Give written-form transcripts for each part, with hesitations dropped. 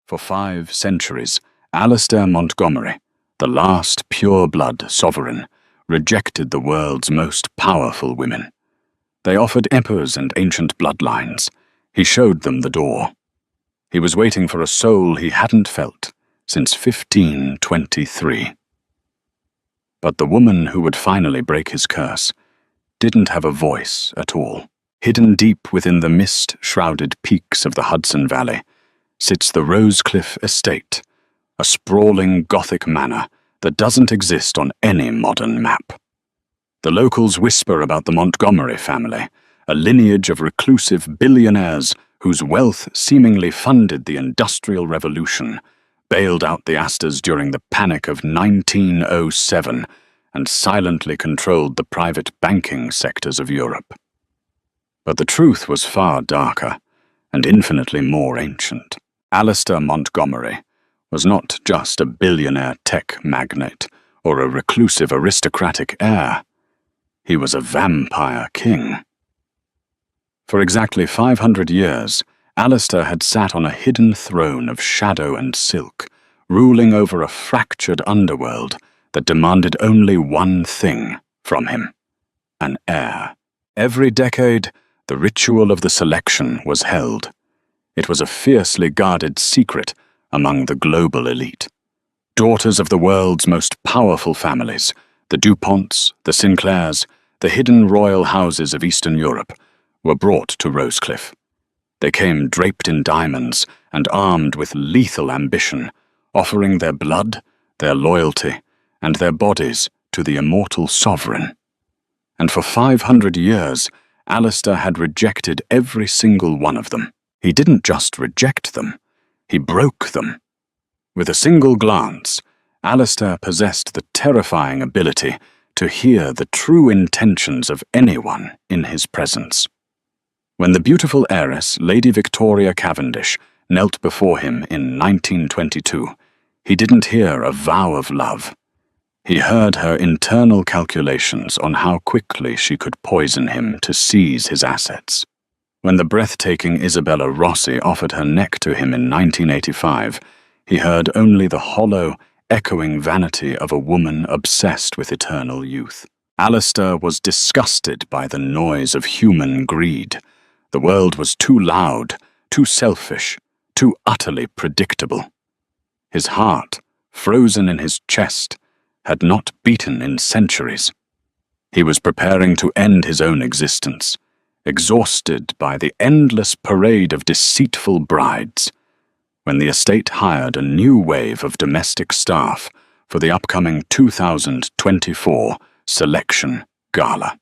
For 5 centuries, Alistair Montgomery, the last pure-blood sovereign, rejected the world's most powerful women. They offered emperors and ancient bloodlines. He showed them the door. He was waiting for a soul he hadn't felt since 1523. But the woman who would finally break his curse didn't have a voice at all. Hidden deep within the mist-shrouded peaks of the Hudson Valley sits the Rosecliff Estate, a sprawling Gothic manor that doesn't exist on any modern map. The locals whisper about the Montgomery family, a lineage of reclusive billionaires whose wealth seemingly funded the Industrial Revolution, bailed out the Astors during the Panic of 1907, and silently controlled the private banking sectors of Europe. But the truth was far darker and infinitely more ancient. Alistair Montgomery was not just a billionaire tech magnate or a reclusive aristocratic heir. He was a vampire king. For exactly 500 years, Alistair had sat on a hidden throne of shadow and silk, ruling over a fractured underworld that demanded only one thing from him: an heir. Every decade, the ritual of the selection was held. It was a fiercely guarded secret among the global elite. Daughters of the world's most powerful families, the DuPonts, the Sinclairs, the hidden royal houses of Eastern Europe, were brought to Rosecliff. They came draped in diamonds and armed with lethal ambition, offering their blood, their loyalty, and their bodies to the immortal sovereign. And for 500 years, Alistair had rejected every single one of them. He didn't just reject them, he broke them. With a single glance, Alistair possessed the terrifying ability to hear the true intentions of anyone in his presence. When the beautiful heiress, Lady Victoria Cavendish, knelt before him in 1922, he didn't hear a vow of love. He heard her internal calculations on how quickly she could poison him to seize his assets. When the breathtaking Isabella Rossi offered her neck to him in 1985, he heard only the hollow, echoing vanity of a woman obsessed with eternal youth. Alistair was disgusted by the noise of human greed. The world was too loud, too selfish, too utterly predictable. His heart, frozen in his chest, had not beaten in centuries. He was preparing to end his own existence, exhausted by the endless parade of deceitful brides, when the estate hired a new wave of domestic staff for the upcoming 2024 Selection Gala.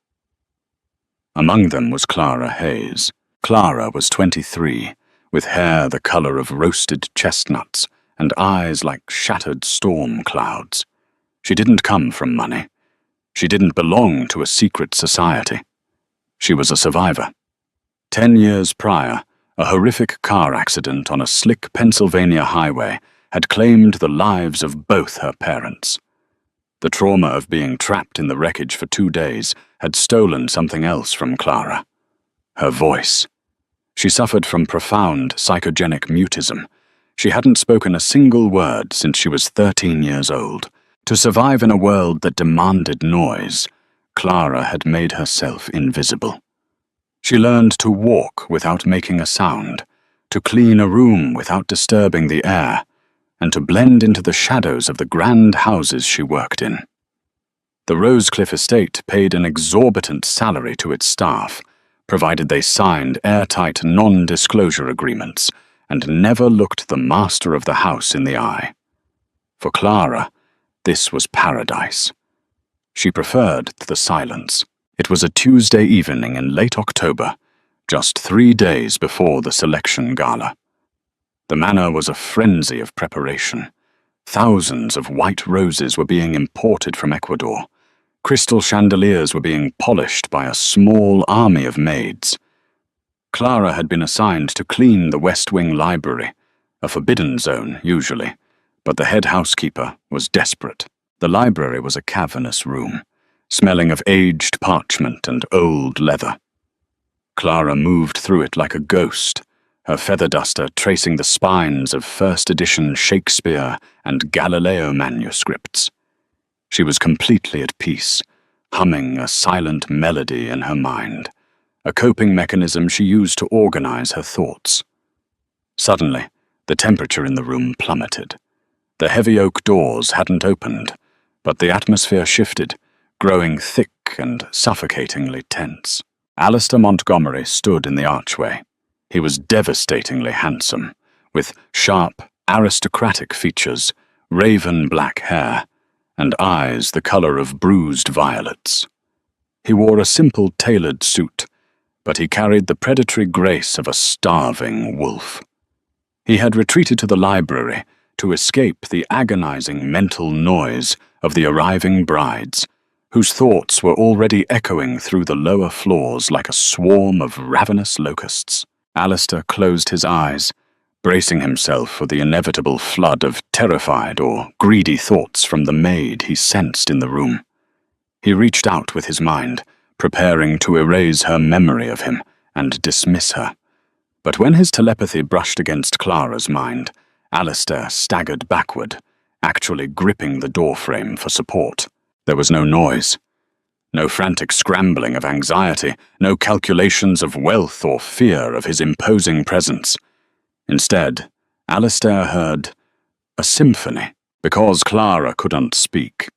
Among them was Clara Hayes. Clara was 23, with hair the color of roasted chestnuts and eyes like shattered storm clouds. She didn't come from money. She didn't belong to a secret society. She was a survivor. 10 years prior, a horrific car accident on a slick Pennsylvania highway had claimed the lives of both her parents. The trauma of being trapped in the wreckage for 2 days had stolen something else from Clara: her voice. She suffered from profound psychogenic mutism. She hadn't spoken a single word since she was 13 years old. To survive in a world that demanded noise, Clara had made herself invisible. She learned to walk without making a sound, to clean a room without disturbing the air, and to blend into the shadows of the grand houses she worked in. The Rosecliff estate paid an exorbitant salary to its staff, provided they signed airtight non-disclosure agreements and never looked the master of the house in the eye. For Clara, this was paradise. She preferred the silence. It was a Tuesday evening in late October, just 3 days before the selection gala. The manor was a frenzy of preparation. Thousands of white roses were being imported from Ecuador. Crystal chandeliers were being polished by a small army of maids. Clara had been assigned to clean the West Wing library, a forbidden zone usually, but the head housekeeper was desperate. The library was a cavernous room, smelling of aged parchment and old leather. Clara moved through it like a ghost, her feather duster tracing the spines of first-edition Shakespeare and Galileo manuscripts. She was completely at peace, humming a silent melody in her mind, a coping mechanism she used to organize her thoughts. Suddenly, the temperature in the room plummeted. The heavy oak doors hadn't opened, but the atmosphere shifted, growing thick and suffocatingly tense. Alistair Montgomery stood in the archway. He was devastatingly handsome, with sharp, aristocratic features, raven black hair, and eyes the color of bruised violets. He wore a simple tailored suit, but he carried the predatory grace of a starving wolf. He had retreated to the library to escape the agonizing mental noise of the arriving brides, whose thoughts were already echoing through the lower floors like a swarm of ravenous locusts. Alistair closed his eyes, bracing himself for the inevitable flood of terrified or greedy thoughts from the maid he sensed in the room. He reached out with his mind, preparing to erase her memory of him and dismiss her. But when his telepathy brushed against Clara's mind, Alistair staggered backward, actually gripping the doorframe for support. There was no noise. No frantic scrambling of anxiety, no calculations of wealth or fear of his imposing presence. Instead, Alistair heard a symphony. Because Clara couldn't speak,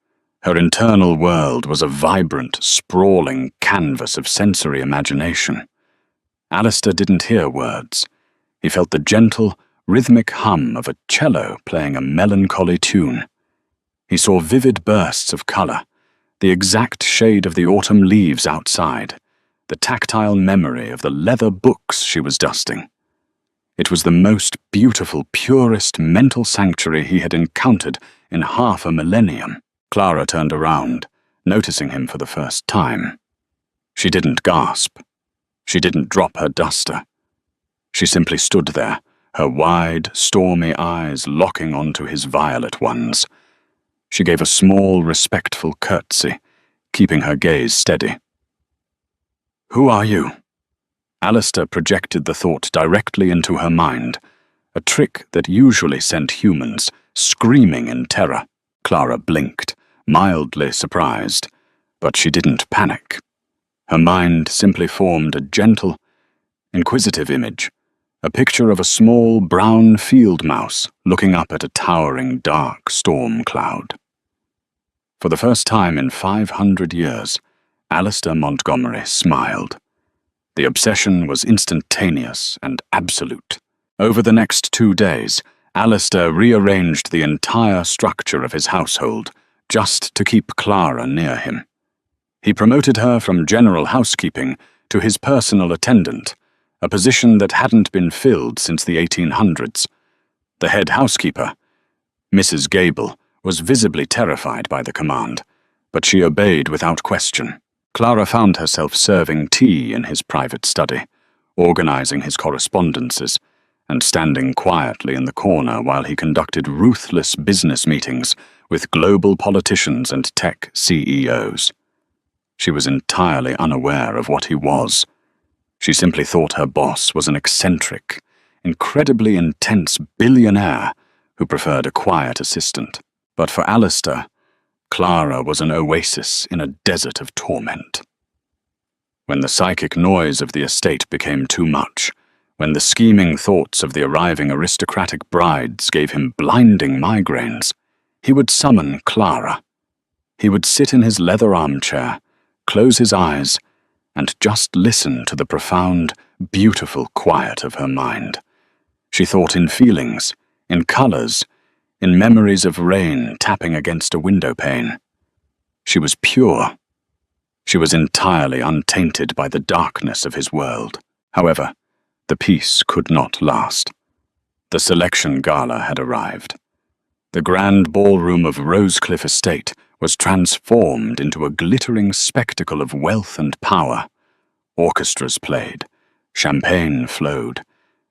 her internal world was a vibrant, sprawling canvas of sensory imagination. Alistair didn't hear words. He felt the gentle, rhythmic hum of a cello playing a melancholy tune. He saw vivid bursts of color, the exact shade of the autumn leaves outside, the tactile memory of the leather books she was dusting. It was the most beautiful, purest mental sanctuary he had encountered in half a millennium. Clara turned around, noticing him for the first time. She didn't gasp. She didn't drop her duster. She simply stood there, her wide, stormy eyes locking onto his violet ones. She gave a small, respectful curtsy, keeping her gaze steady. "Who are you?" Alistair projected the thought directly into her mind, a trick that usually sent humans screaming in terror. Clara blinked, mildly surprised, but she didn't panic. Her mind simply formed a gentle, inquisitive image, a picture of a small brown field mouse looking up at a towering dark storm cloud. For the first time in 500 years, Alistair Montgomery smiled. The obsession was instantaneous and absolute. Over the next 2 days, Alistair rearranged the entire structure of his household just to keep Clara near him. He promoted her from general housekeeping to his personal attendant, a position that hadn't been filled since the 1800s. The head housekeeper, Mrs. Gable, was visibly terrified by the command, but she obeyed without question. Clara found herself serving tea in his private study, organizing his correspondences, and standing quietly in the corner while he conducted ruthless business meetings with global politicians and tech CEOs. She was entirely unaware of what he was. She simply thought her boss was an eccentric, incredibly intense billionaire who preferred a quiet assistant. But for Alistair, Clara was an oasis in a desert of torment. When the psychic noise of the estate became too much, when the scheming thoughts of the arriving aristocratic brides gave him blinding migraines, he would summon Clara. He would sit in his leather armchair, close his eyes, and just listen to the profound, beautiful quiet of her mind. She thought in feelings, in colors, in memories of rain tapping against a window pane. She was pure. She was entirely untainted by the darkness of his world. However, the peace could not last. The selection gala had arrived. The grand ballroom of Rosecliff Estate was transformed into a glittering spectacle of wealth and power. Orchestras played, champagne flowed,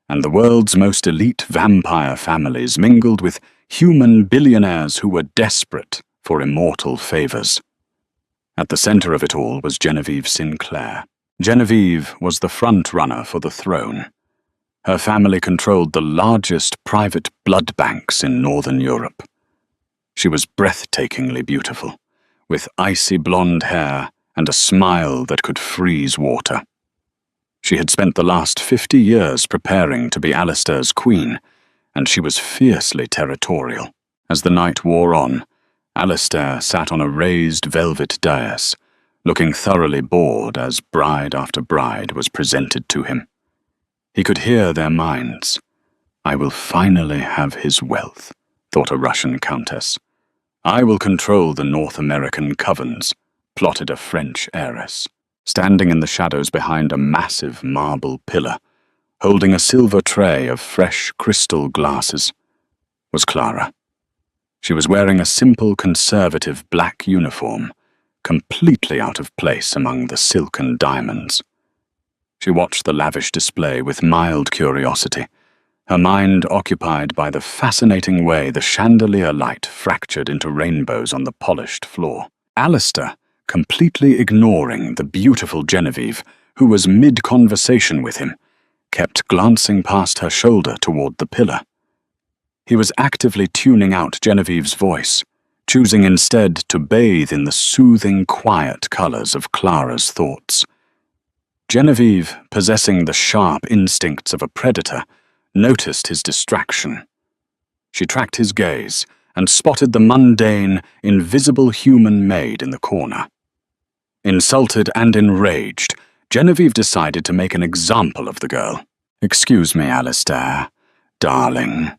and the world's most elite vampire families mingled with human billionaires who were desperate for immortal favors. At the center of it all was Genevieve Sinclair. Genevieve was the front runner for the throne. Her family controlled the largest private blood banks in Northern Europe. She was breathtakingly beautiful, with icy blonde hair and a smile that could freeze water. She had spent the last 50 years preparing to be Alistair's queen, and she was fiercely territorial. As the night wore on, Alistair sat on a raised velvet dais, looking thoroughly bored as bride after bride was presented to him. He could hear their minds. "I will finally have his wealth," thought a Russian countess. "I will control the North American covens," plotted a French heiress. Standing in the shadows behind a massive marble pillar, holding a silver tray of fresh crystal glasses, was Clara. She was wearing a simple conservative black uniform, completely out of place among the silken diamonds. She watched the lavish display with mild curiosity, her mind occupied by the fascinating way the chandelier light fractured into rainbows on the polished floor. Alistair, completely ignoring the beautiful Genevieve, who was mid-conversation with him, kept glancing past her shoulder toward the pillar. He was actively tuning out Genevieve's voice, choosing instead to bathe in the soothing, quiet colors of Clara's thoughts. Genevieve, possessing the sharp instincts of a predator, noticed his distraction. She tracked his gaze and spotted the mundane, invisible human maid in the corner. Insulted and enraged, Genevieve decided to make an example of the girl. "Excuse me, Alistair, darling,"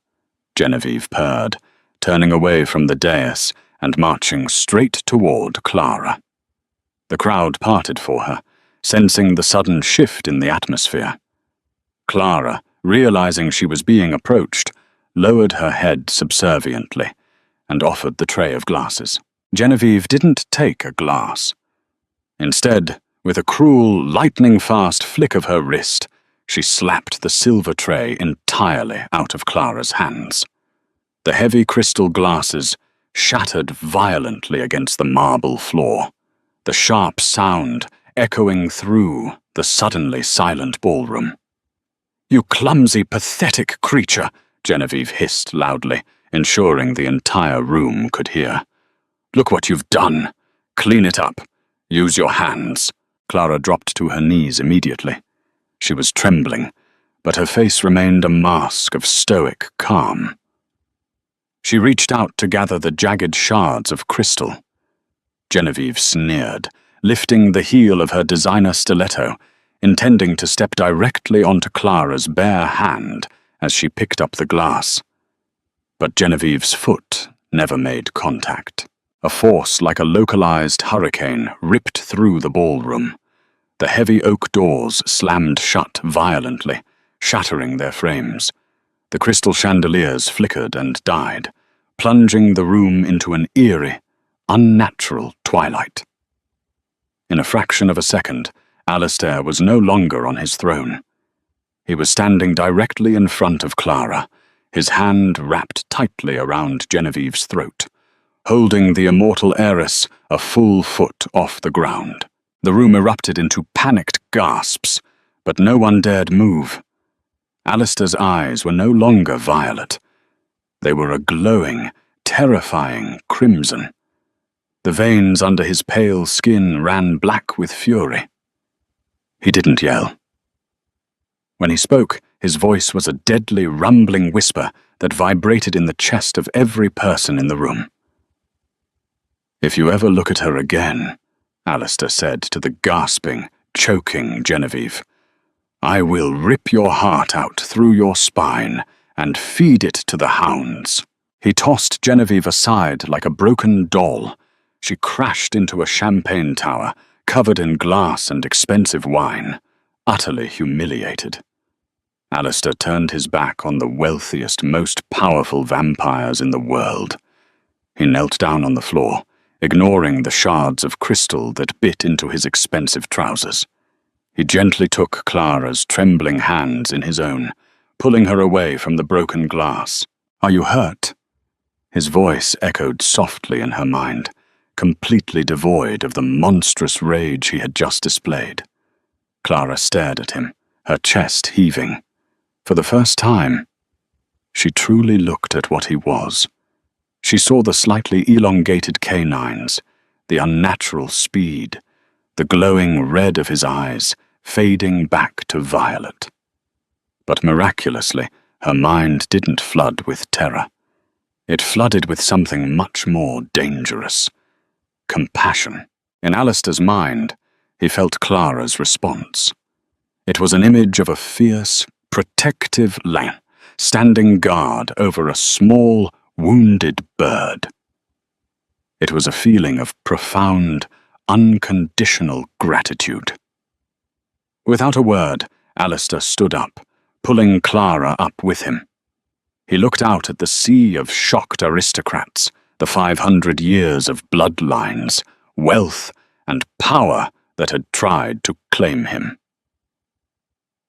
Genevieve purred, turning away from the dais and marching straight toward Clara. The crowd parted for her, sensing the sudden shift in the atmosphere. Clara, realizing she was being approached, lowered her head subserviently and offered the tray of glasses. Genevieve didn't take a glass. Instead, with a cruel, lightning-fast flick of her wrist, she slapped the silver tray entirely out of Clara's hands. The heavy crystal glasses shattered violently against the marble floor, the sharp sound echoing through the suddenly silent ballroom. "You clumsy, pathetic creature," Genevieve hissed loudly, ensuring the entire room could hear. "Look what you've done. Clean it up. Use your hands." Clara dropped to her knees immediately. She was trembling, but her face remained a mask of stoic calm. She reached out to gather the jagged shards of crystal. Genevieve sneered, lifting the heel of her designer stiletto, intending to step directly onto Clara's bare hand as she picked up the glass. But Genevieve's foot never made contact. A force like a localized hurricane ripped through the ballroom. The heavy oak doors slammed shut violently, shattering their frames. The crystal chandeliers flickered and died, plunging the room into an eerie, unnatural twilight. In a fraction of a second, Alistair was no longer on his throne. He was standing directly in front of Clara, his hand wrapped tightly around Genevieve's throat, holding the immortal heiress a full foot off the ground. The room erupted into panicked gasps, but no one dared move. Alistair's eyes were no longer violet. They were a glowing, terrifying crimson. The veins under his pale skin ran black with fury. He didn't yell. When he spoke, his voice was a deadly, rumbling whisper that vibrated in the chest of every person in the room. "If you ever look at her again," Alistair said to the gasping, choking Genevieve, "I will rip your heart out through your spine and feed it to the hounds." He tossed Genevieve aside like a broken doll. She crashed into a champagne tower, covered in glass and expensive wine, utterly humiliated. Alistair turned his back on the wealthiest, most powerful vampires in the world. He knelt down on the floor, ignoring the shards of crystal that bit into his expensive trousers. He gently took Clara's trembling hands in his own, pulling her away from the broken glass. "Are you hurt?" His voice echoed softly in her mind, completely devoid of the monstrous rage he had just displayed. Clara stared at him, her chest heaving. For the first time, she truly looked at what he was. She saw the slightly elongated canines, the unnatural speed, the glowing red of his eyes fading back to violet. But miraculously, her mind didn't flood with terror. It flooded with something much more dangerous. Compassion. In Alistair's mind, he felt Clara's response. It was an image of a fierce, protective lion standing guard over a small, wounded bird. It was a feeling of profound, unconditional gratitude. Without a word, Alistair stood up, pulling Clara up with him. He looked out at the sea of shocked aristocrats, the 500 years of bloodlines, wealth, and power that had tried to claim him.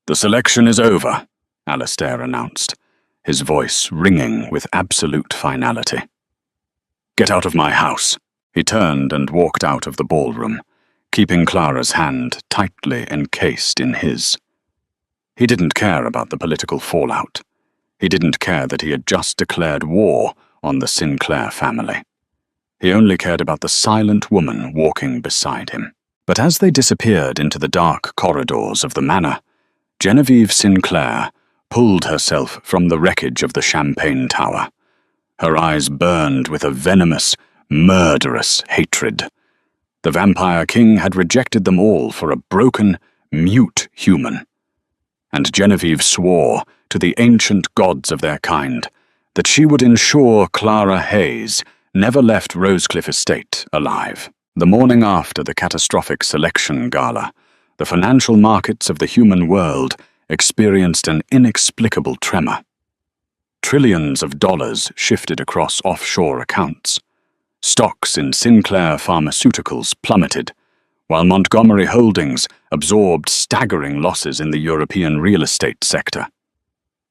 "The selection is over," Alistair announced, his voice ringing with absolute finality. "Get out of my house." He turned and walked out of the ballroom, keeping Clara's hand tightly encased in his. He didn't care about the political fallout. He didn't care that he had just declared war on the Sinclair family. He only cared about the silent woman walking beside him. But as they disappeared into the dark corridors of the manor, Genevieve Sinclair pulled herself from the wreckage of the Champagne Tower. Her eyes burned with a venomous, murderous hatred. The Vampire King had rejected them all for a broken, mute human. And Genevieve swore to the ancient gods of their kind that she would ensure Clara Hayes never left Rosecliff Estate alive. The morning after the catastrophic selection gala, the financial markets of the human world experienced an inexplicable tremor. Trillions of dollars shifted across offshore accounts. Stocks in Sinclair Pharmaceuticals plummeted, while Montgomery Holdings absorbed staggering losses in the European real estate sector.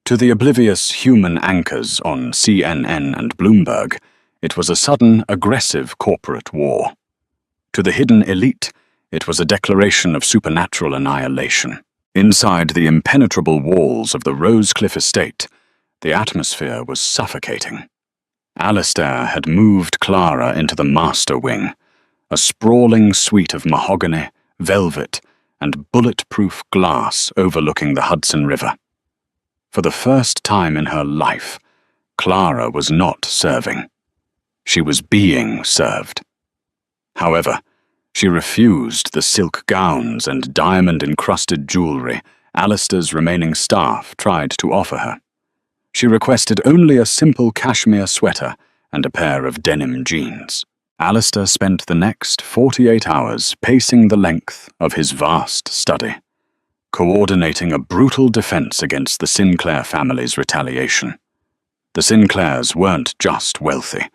To the oblivious human anchors on CNN and Bloomberg, it was a sudden, aggressive corporate war. To the hidden elite, it was a declaration of supernatural annihilation. Inside the impenetrable walls of the Rosecliff Estate, the atmosphere was suffocating. Alistair had moved Clara into the master wing, a sprawling suite of mahogany, velvet, and bulletproof glass overlooking the Hudson River. For the first time in her life, Clara was not serving. She was being served. However, she refused the silk gowns and diamond-encrusted jewelry Alistair's remaining staff tried to offer her. She requested only a simple cashmere sweater and a pair of denim jeans. Alistair spent the next 48 hours pacing the length of his vast study, coordinating a brutal defense against the Sinclair family's retaliation. The Sinclairs weren't just wealthy.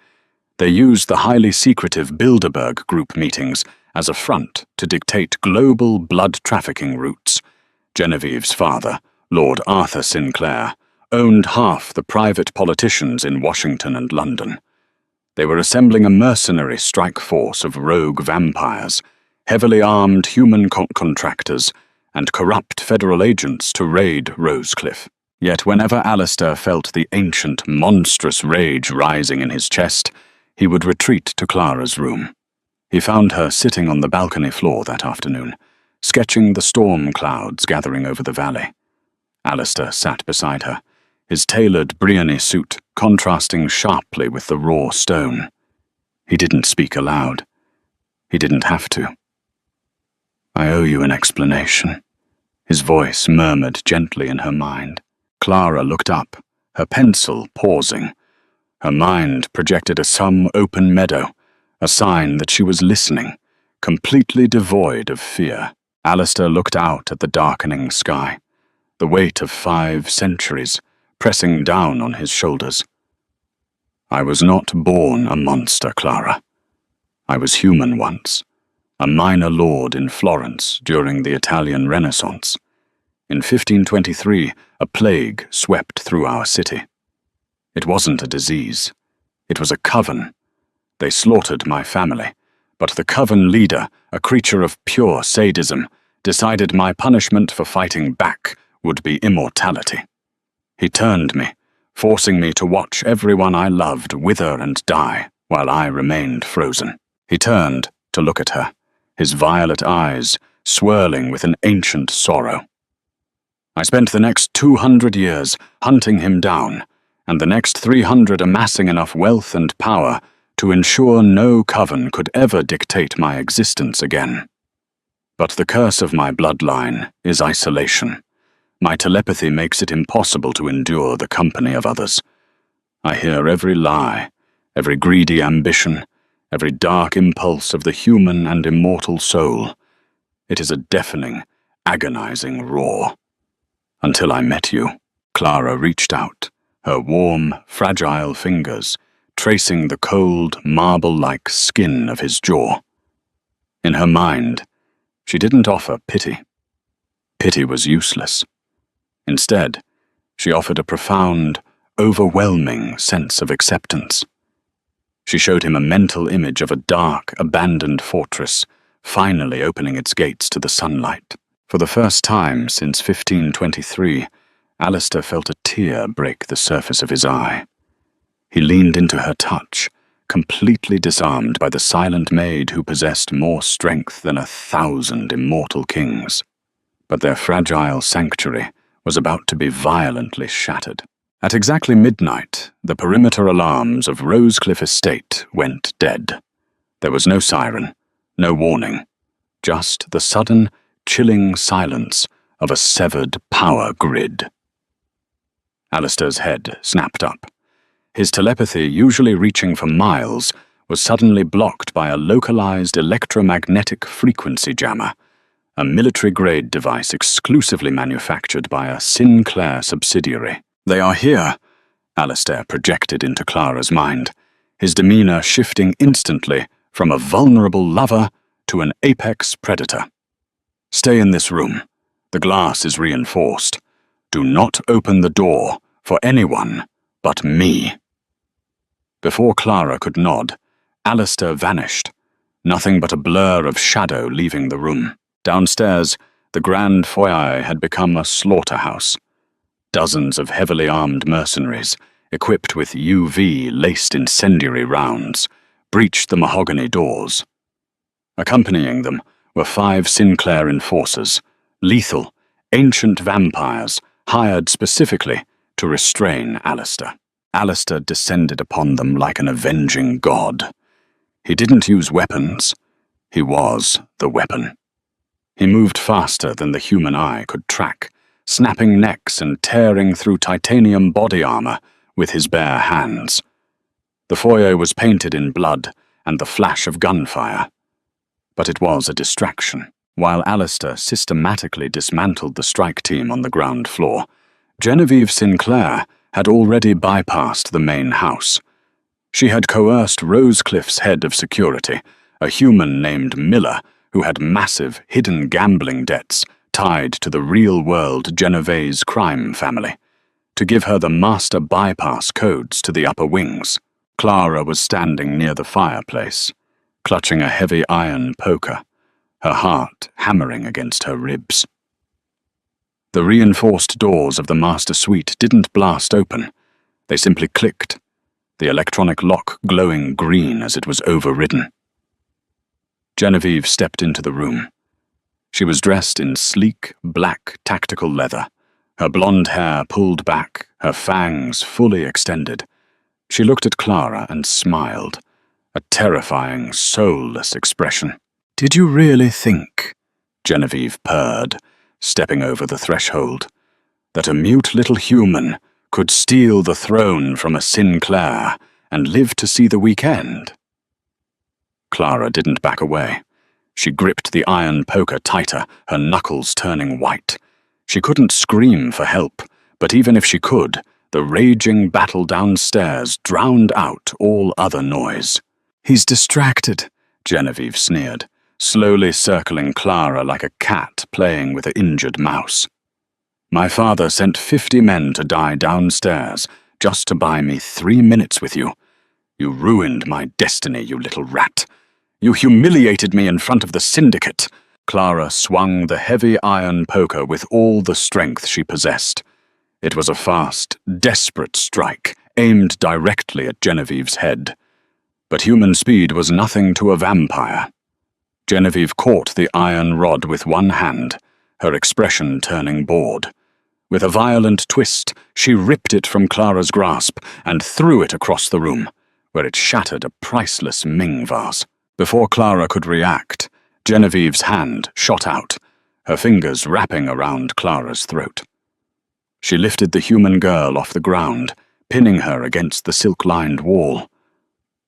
They used the highly secretive Bilderberg Group meetings as a front to dictate global blood trafficking routes. Genevieve's father, Lord Arthur Sinclair, owned half the private politicians in Washington and London. They were assembling a mercenary strike force of rogue vampires, heavily armed human contractors, and corrupt federal agents to raid Rosecliff. Yet whenever Alistair felt the ancient, monstrous rage rising in his chest, he would retreat to Clara's room. He found her sitting on the balcony floor that afternoon, sketching the storm clouds gathering over the valley. Alistair sat beside her, his tailored Briony suit contrasting sharply with the raw stone. He didn't speak aloud. He didn't have to. "I owe you an explanation," his voice murmured gently in her mind. Clara looked up, her pencil pausing. Her mind projected some open meadow, a sign that she was listening, completely devoid of fear. Alistair looked out at the darkening sky, the weight of 5 centuries pressing down on his shoulders. "I was not born a monster, Clara. I was human once, a minor lord in Florence during the Italian Renaissance. In 1523, a plague swept through our city. It wasn't a disease. It was a coven. They slaughtered my family, but the coven leader, a creature of pure sadism, decided my punishment for fighting back would be immortality. He turned me, forcing me to watch everyone I loved wither and die while I remained frozen. He turned to look at her, his violet eyes swirling with an ancient sorrow. I spent the next 200 years hunting him down, and the next 300 amassing enough wealth and power to ensure no coven could ever dictate my existence again. But the curse of my bloodline is isolation. My telepathy makes it impossible to endure the company of others. I hear every lie, every greedy ambition, every dark impulse of the human and immortal soul. It is a deafening, agonizing roar. Until I met you. Clara reached out, her warm, fragile fingers tracing the cold, marble-like skin of his jaw. In her mind, she didn't offer pity. Pity was useless. Instead, she offered a profound, overwhelming sense of acceptance. She showed him a mental image of a dark, abandoned fortress, finally opening its gates to the sunlight. For the first time since 1523, Alistair felt a tear break the surface of his eye. He leaned into her touch, completely disarmed by the silent maid who possessed more strength than 1,000 immortal kings. But their fragile sanctuary was about to be violently shattered. At exactly midnight, the perimeter alarms of Rosecliff Estate went dead. There was no siren, no warning, just the sudden, chilling silence of a severed power grid. Alistair's head snapped up. His telepathy, usually reaching for miles, was suddenly blocked by a localized electromagnetic frequency jammer, a military-grade device exclusively manufactured by a Sinclair subsidiary. "They are here," Alistair projected into Clara's mind, his demeanor shifting instantly from a vulnerable lover to an apex predator. "Stay in this room. The glass is reinforced. Do not open the door for anyone but me." Before Clara could nod, Alistair vanished, nothing but a blur of shadow leaving the room. Downstairs, the grand foyer had become a slaughterhouse. Dozens of heavily armed mercenaries, equipped with UV-laced incendiary rounds, breached the mahogany doors. Accompanying them were 5 Sinclair enforcers, lethal, ancient vampires hired specifically to restrain Alistair. Alistair descended upon them like an avenging god. He didn't use weapons. He was the weapon. He moved faster than the human eye could track, snapping necks and tearing through titanium body armor with his bare hands. The foyer was painted in blood and the flash of gunfire. But it was a distraction. While Alistair systematically dismantled the strike team on the ground floor, Genevieve Sinclair had already bypassed the main house. She had coerced Rosecliff's head of security, a human named Miller, who had massive, hidden gambling debts tied to the real-world Genovese crime family, to give her the master bypass codes to the upper wings. Clara was standing near the fireplace, clutching a heavy iron poker, her heart hammering against her ribs. The reinforced doors of the master suite didn't blast open. They simply clicked, the electronic lock glowing green as it was overridden. Genevieve stepped into the room. She was dressed in sleek, black tactical leather, her blonde hair pulled back, her fangs fully extended. She looked at Clara and smiled, a terrifying, soulless expression. "Did you really think," Genevieve purred, stepping over the threshold, "that a mute little human could steal the throne from a Sinclair and live to see the weekend?" Clara didn't back away. She gripped the iron poker tighter, her knuckles turning white. She couldn't scream for help, but even if she could, the raging battle downstairs drowned out all other noise. "He's distracted," Genevieve sneered, slowly circling Clara like a cat playing with an injured mouse. "My father sent 50 men to die downstairs just to buy me 3 minutes with you. You ruined my destiny, you little rat. You humiliated me in front of the syndicate." Clara swung the heavy iron poker with all the strength she possessed. It was a fast, desperate strike, aimed directly at Genevieve's head. But human speed was nothing to a vampire. Genevieve caught the iron rod with one hand, her expression turning bored. With a violent twist, she ripped it from Clara's grasp and threw it across the room, where it shattered a priceless Ming vase. Before Clara could react, Genevieve's hand shot out, her fingers wrapping around Clara's throat. She lifted the human girl off the ground, pinning her against the silk-lined wall.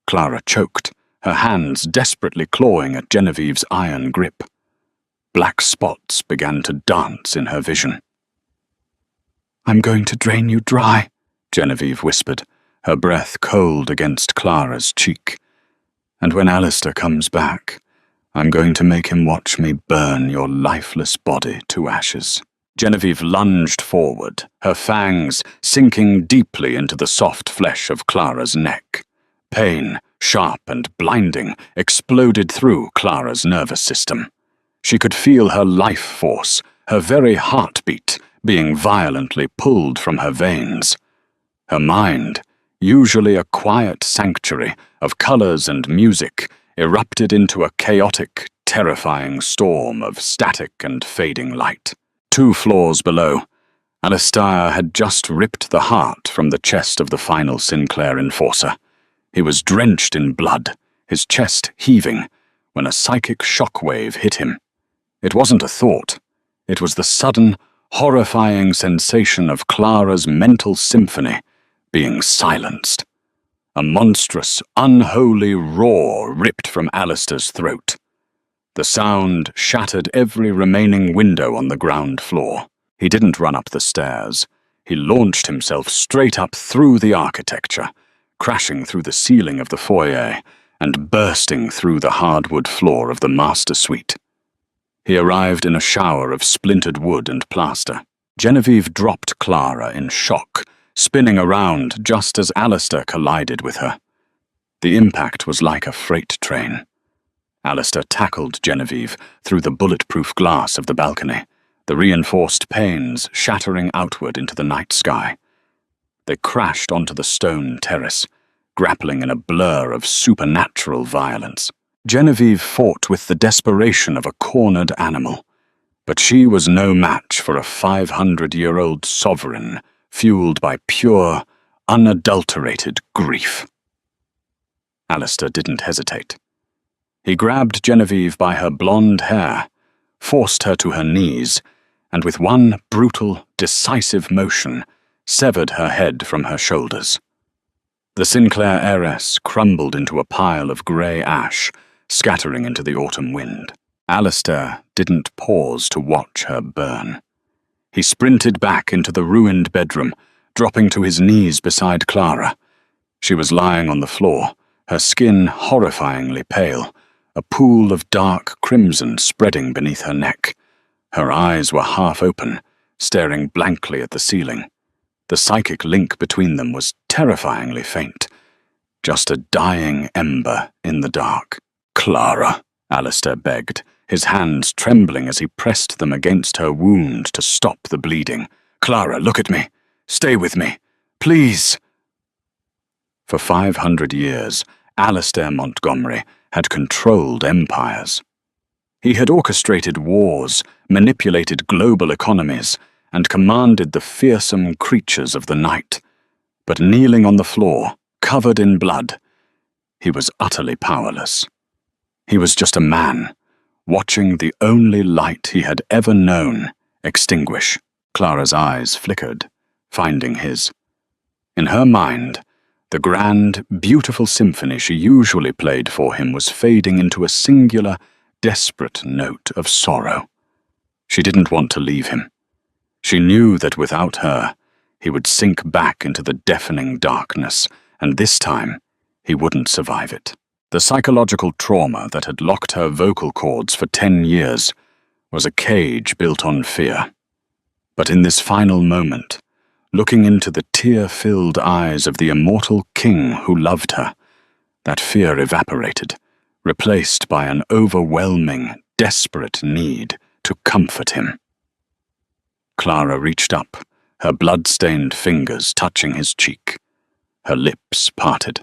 Clara choked, her hands desperately clawing at Genevieve's iron grip. Black spots began to dance in her vision. "I'm going to drain you dry," Genevieve whispered, her breath cold against Clara's cheek. "And when Alistair comes back, I'm going to make him watch me burn your lifeless body to ashes." Genevieve lunged forward, her fangs sinking deeply into the soft flesh of Clara's neck. Pain, sharp and blinding, exploded through Clara's nervous system. She could feel her life force, her very heartbeat, being violently pulled from her veins. Her mind, usually a quiet sanctuary of colors and music, erupted into a chaotic, terrifying storm of static and fading light. 2 floors below, Alistair had just ripped the heart from the chest of the final Sinclair enforcer. He was drenched in blood, his chest heaving, when a psychic shockwave hit him. It wasn't a thought. It was the sudden, horrifying sensation of Clara's mental symphony being silenced. A monstrous, unholy roar ripped from Alistair's throat. The sound shattered every remaining window on the ground floor. He didn't run up the stairs. He launched himself straight up through the architecture, crashing through the ceiling of the foyer and bursting through the hardwood floor of the master suite. He arrived in a shower of splintered wood and plaster. Genevieve dropped Clara in shock, spinning around just as Alistair collided with her. The impact was like a freight train. Alistair tackled Genevieve through the bulletproof glass of the balcony, the reinforced panes shattering outward into the night sky. They crashed onto the stone terrace, grappling in a blur of supernatural violence. Genevieve fought with the desperation of a cornered animal, but she was no match for a 500-year-old sovereign fueled by pure, unadulterated grief. Alistair didn't hesitate. He grabbed Genevieve by her blonde hair, forced her to her knees, and with one brutal, decisive motion, severed her head from her shoulders. The Sinclair heiress crumbled into a pile of grey ash, scattering into the autumn wind. Alistair didn't pause to watch her burn. He sprinted back into the ruined bedroom, dropping to his knees beside Clara. She was lying on the floor, her skin horrifyingly pale, a pool of dark crimson spreading beneath her neck. Her eyes were half open, staring blankly at the ceiling. The psychic link between them was terrifyingly faint, just a dying ember in the dark. "Clara," Alistair begged, his hands trembling as he pressed them against her wound to stop the bleeding. "Clara, look at me. Stay with me. Please." For 500 years, Alistair Montgomery had controlled empires. He had orchestrated wars, manipulated global economies, and commanded the fearsome creatures of the night. But kneeling on the floor, covered in blood, he was utterly powerless. He was just a man, watching the only light he had ever known extinguish. Clara's eyes flickered, finding his. In her mind, the grand, beautiful symphony she usually played for him was fading into a singular, desperate note of sorrow. She didn't want to leave him. She knew that without her, he would sink back into the deafening darkness, and this time, he wouldn't survive it. The psychological trauma that had locked her vocal cords for 10 years was a cage built on fear. But in this final moment, looking into the tear-filled eyes of the immortal king who loved her, that fear evaporated, replaced by an overwhelming, desperate need to comfort him. Clara reached up, her blood-stained fingers touching his cheek. Her lips parted.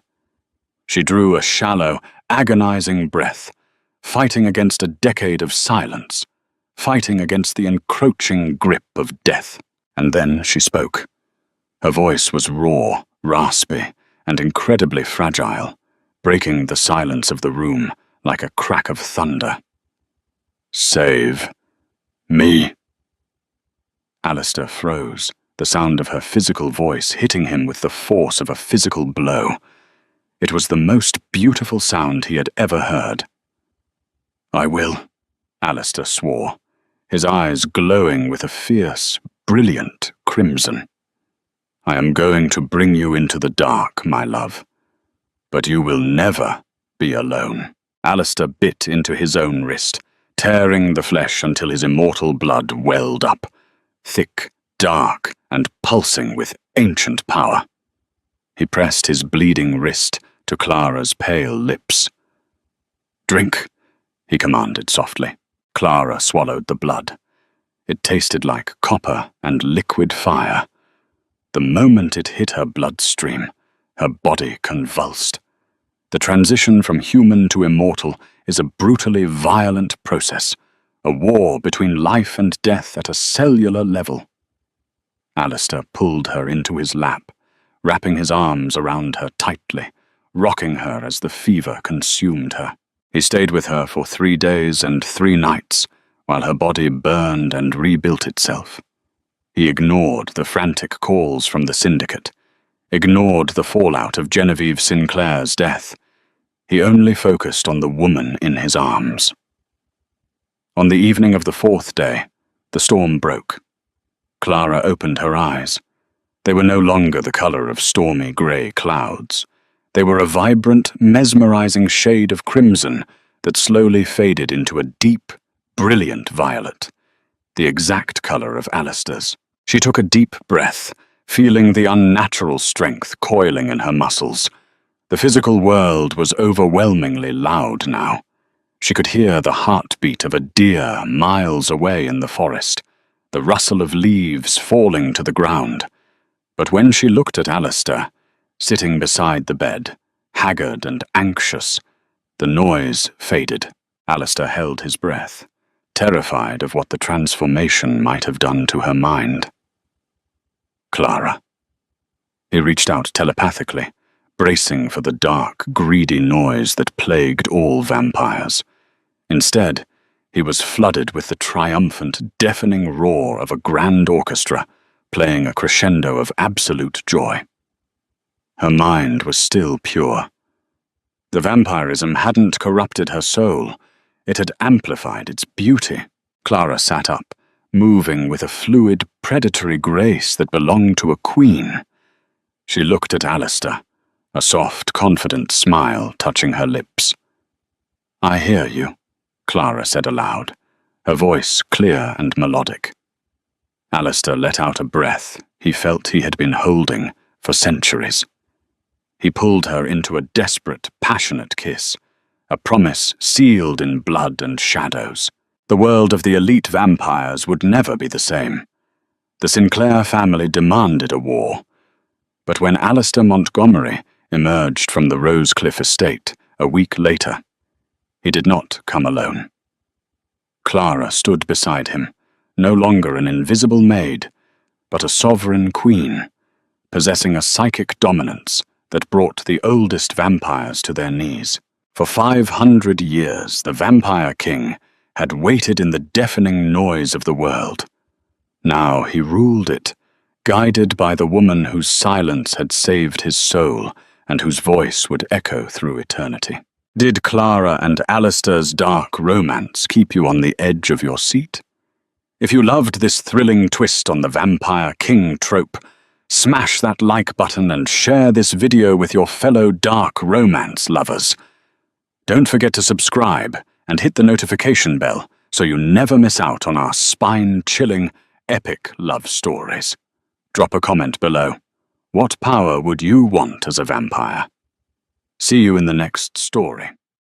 She drew a shallow, agonizing breath, fighting against a decade of silence, fighting against the encroaching grip of death. And then she spoke. Her voice was raw, raspy, and incredibly fragile, breaking the silence of the room like a crack of thunder. "Save me." Alistair froze, the sound of her physical voice hitting him with the force of a physical blow. It was the most beautiful sound he had ever heard. "I will," Alistair swore, his eyes glowing with a fierce, brilliant crimson. "I am going to bring you into the dark, my love. But you will never be alone." Alistair bit into his own wrist, tearing the flesh until his immortal blood welled up, thick, dark, and pulsing with ancient power. He pressed his bleeding wrist to Clara's pale lips. "Drink," he commanded softly. Clara swallowed the blood. It tasted like copper and liquid fire. The moment it hit her bloodstream, her body convulsed. The transition from human to immortal is a brutally violent process, a war between life and death at a cellular level. Alistair pulled her into his lap, wrapping his arms around her tightly, rocking her as the fever consumed her. He stayed with her for 3 days and 3 nights, while her body burned and rebuilt itself. He ignored the frantic calls from the syndicate, ignored the fallout of Genevieve Sinclair's death. He only focused on the woman in his arms. On the evening of the 4th day, the storm broke. Clara opened her eyes. They were no longer the color of stormy grey clouds. They were a vibrant, mesmerizing shade of crimson that slowly faded into a deep, brilliant violet, the exact color of Alistair's. She took a deep breath, feeling the unnatural strength coiling in her muscles. The physical world was overwhelmingly loud now. She could hear the heartbeat of a deer miles away in the forest, the rustle of leaves falling to the ground. But when she looked at Alistair, sitting beside the bed, haggard and anxious, the noise faded. Alistair held his breath, terrified of what the transformation might have done to her mind. "Clara." He reached out telepathically, bracing for the dark, greedy noise that plagued all vampires. Instead, he was flooded with the triumphant, deafening roar of a grand orchestra, playing a crescendo of absolute joy. Her mind was still pure. The vampirism hadn't corrupted her soul. It had amplified its beauty. Clara sat up, moving with a fluid, predatory grace that belonged to a queen. She looked at Alistair, a soft, confident smile touching her lips. "I hear you," Clara said aloud, her voice clear and melodic. Alistair let out a breath he felt he had been holding for centuries. He pulled her into a desperate, passionate kiss, a promise sealed in blood and shadows. The world of the elite vampires would never be the same. The Sinclair family demanded a war. But when Alistair Montgomery emerged from the Rosecliff estate a week later, he did not come alone. Clara stood beside him, no longer an invisible maid, but a sovereign queen, possessing a psychic dominance that brought the oldest vampires to their knees. For 500 years, the Vampire King had waited in the deafening noise of the world. Now he ruled it, guided by the woman whose silence had saved his soul and whose voice would echo through eternity. Did Clara and Alistair's dark romance keep you on the edge of your seat? If you loved this thrilling twist on the Vampire King trope, smash that like button and share this video with your fellow dark romance lovers. Don't forget to subscribe and hit the notification bell so you never miss out on our spine-chilling, epic love stories. Drop a comment below. What power would you want as a vampire? See you in the next story.